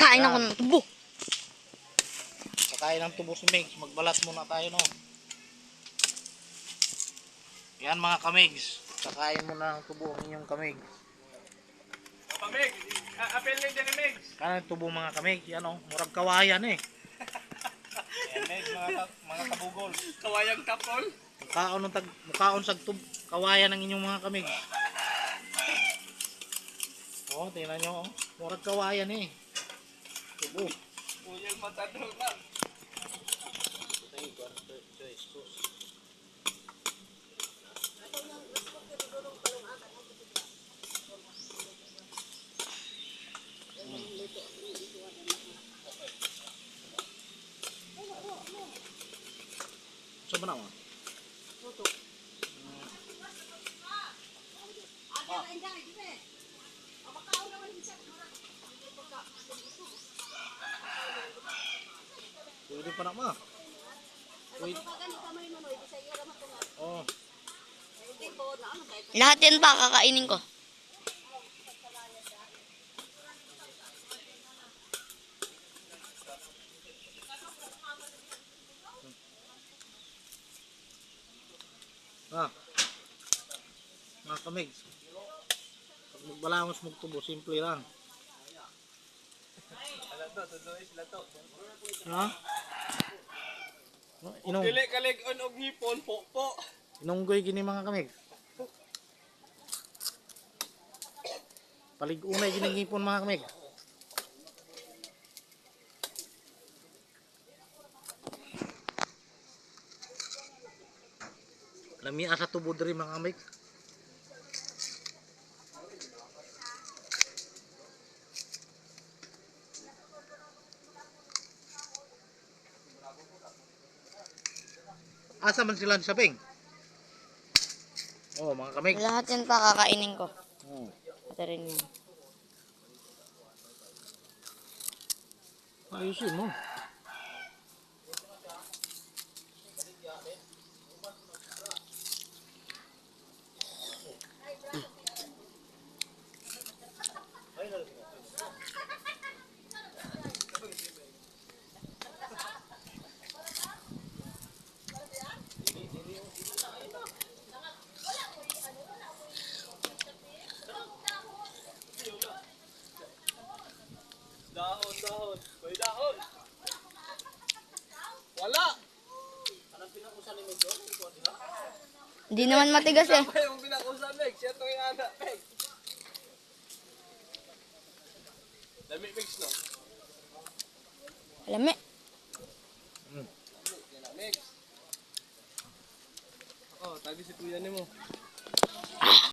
Kain ako ng tubo. Kakain ng tubo si Megs. Magbalat muna tayo, no? Yan mga kamigs. Kakain muna ng tubo ang inyong kamig. Pamig, apel din dyan ni Megs. Kanan tubo mga kamig. Yan o, murag kawayan eh. Yan Megs, mga kabugol. Kawayang tapol. Mukaon sa kawayan ng inyong mga kamig. Oh, tingnan nyo, oh. Murag kawayan eh. Tubo. Puyang matadol na. So, mana mo? Pwede pa na ma. Pwede. Oh. Lahat yan pa kakainin ko. Ah. Mga kamigs. Pag magbalangos magtubo, simple lang. Ha? Dili kalig-on og ngipon, po. Inunggoy gini mga kamigs. Palig-unay ginigipon mga kamigs. Lamia sa tubo diri mga kamigs. Asa man sila sa ping? Oh, mga kamigs. Lahat yan pa kakainin ko. Ito rin yan. Ayusin mo. Dahon. May dahon. Wala. Anong pinakusan ni Megs? Hindi naman matigas eh. Ay, yung pinakusan Megs. Yan itong inaana Megs. Dami Megs, no? Alam eh. Yan na Megs. Oh, tagi si kuya ni mo.